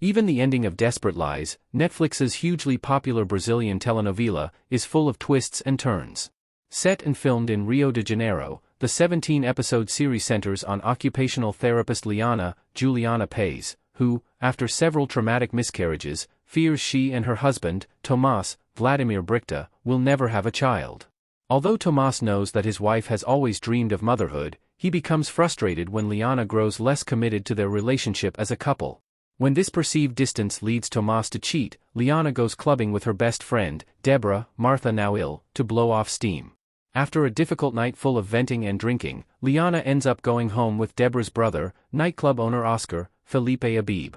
Even the ending of Desperate Lies, Netflix's hugely popular Brazilian telenovela, is full of twists and turns. Set and filmed in Rio de Janeiro, the 17-episode series centers on occupational therapist Liana, Juliana Pais, who, after several traumatic miscarriages, fears she and her husband, Tomás, Vladimir Brichta, will never have a child. Although Tomás knows that his wife has always dreamed of motherhood, he becomes frustrated when Liana grows less committed to their relationship as a couple. When this perceived distance leads Tomás to cheat, Liana goes clubbing with her best friend, Deborah, Martha now ill, to blow off steam. After a difficult night full of venting and drinking, Liana ends up going home with Deborah's brother, nightclub owner Oscar, Felipe Abib.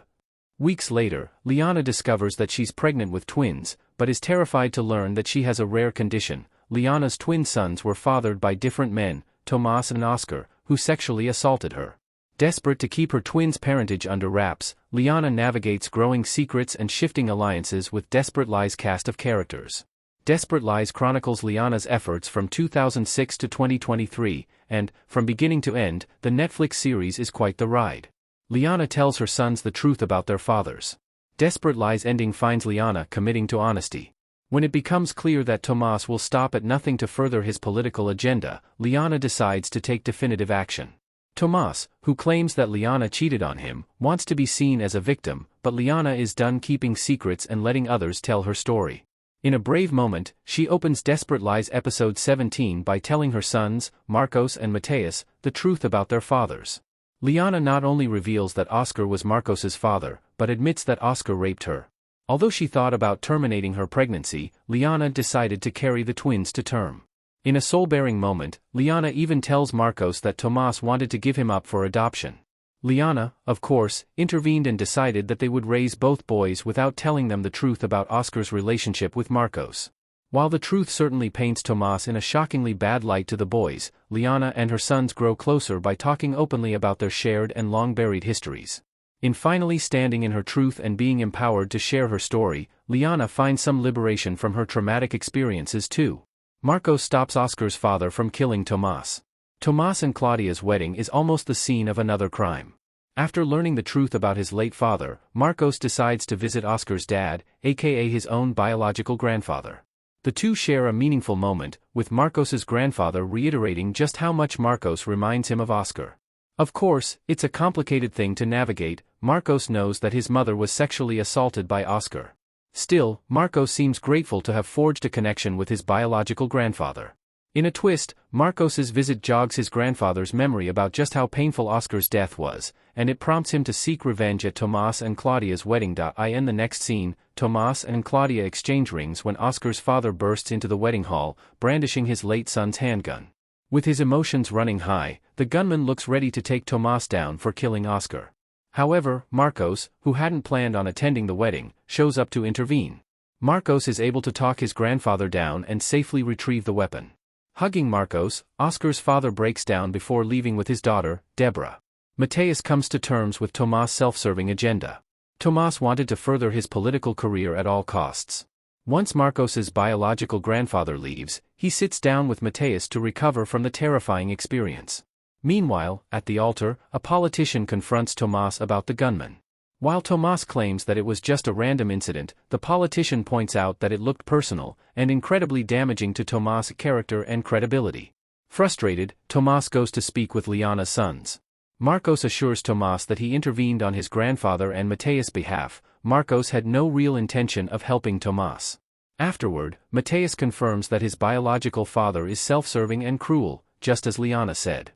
Weeks later, Liana discovers that she's pregnant with twins, but is terrified to learn that she has a rare condition. Liana's twin sons were fathered by different men, Tomás and Oscar, who sexually assaulted her. Desperate to keep her twins' parentage under wraps, Liana navigates growing secrets and shifting alliances with Desperate Lies' cast of characters. Desperate Lies chronicles Liana's efforts from 2006 to 2023, and, from beginning to end, the Netflix series is quite the ride. Liana tells her sons the truth about their fathers. Desperate Lies' ending finds Liana committing to honesty. When it becomes clear that Tomás will stop at nothing to further his political agenda, Liana decides to take definitive action. Tomás, who claims that Liana cheated on him, wants to be seen as a victim, but Liana is done keeping secrets and letting others tell her story. In a brave moment, she opens Desperate Lies episode 17 by telling her sons, Marcos and Mateus, the truth about their fathers. Liana not only reveals that Oscar was Marcos's father, but admits that Oscar raped her. Although she thought about terminating her pregnancy, Liana decided to carry the twins to term. In a soul-bearing moment, Liana even tells Marcos that Tomás wanted to give him up for adoption. Liana, of course, intervened and decided that they would raise both boys without telling them the truth about Oscar's relationship with Marcos. While the truth certainly paints Tomás in a shockingly bad light to the boys, Liana and her sons grow closer by talking openly about their shared and long-buried histories. In finally standing in her truth and being empowered to share her story, Liana finds some liberation from her traumatic experiences too. Marcos stops Oscar's father from killing Tomás. Tomás and Claudia's wedding is almost the scene of another crime. After learning the truth about his late father, Marcos decides to visit Oscar's dad, aka his own biological grandfather. The two share a meaningful moment, with Marcos's grandfather reiterating just how much Marcos reminds him of Oscar. Of course, it's a complicated thing to navigate. Marcos knows that his mother was sexually assaulted by Oscar. Still, Marcos seems grateful to have forged a connection with his biological grandfather. In a twist, Marcos's visit jogs his grandfather's memory about just how painful Oscar's death was, and it prompts him to seek revenge at Tomás and Claudia's wedding. In the next scene, Tomás and Claudia exchange rings when Oscar's father bursts into the wedding hall, brandishing his late son's handgun. With his emotions running high, the gunman looks ready to take Tomás down for killing Oscar. However, Marcos, who hadn't planned on attending the wedding, shows up to intervene. Marcos is able to talk his grandfather down and safely retrieve the weapon. Hugging Marcos, Oscar's father breaks down before leaving with his daughter, Deborah. Mateus comes to terms with Tomás' self-serving agenda. Tomás wanted to further his political career at all costs. Once Marcos's biological grandfather leaves, he sits down with Mateus to recover from the terrifying experience. Meanwhile, at the altar, a politician confronts Tomás about the gunman. While Tomás claims that it was just a random incident, the politician points out that it looked personal, and incredibly damaging to Tomás' character and credibility. Frustrated, Tomás goes to speak with Liana's sons. Marcos assures Tomás that he intervened on his grandfather and Mateus' behalf. Marcos had no real intention of helping Tomás. Afterward, Mateus confirms that his biological father is self-serving and cruel, just as Liana said.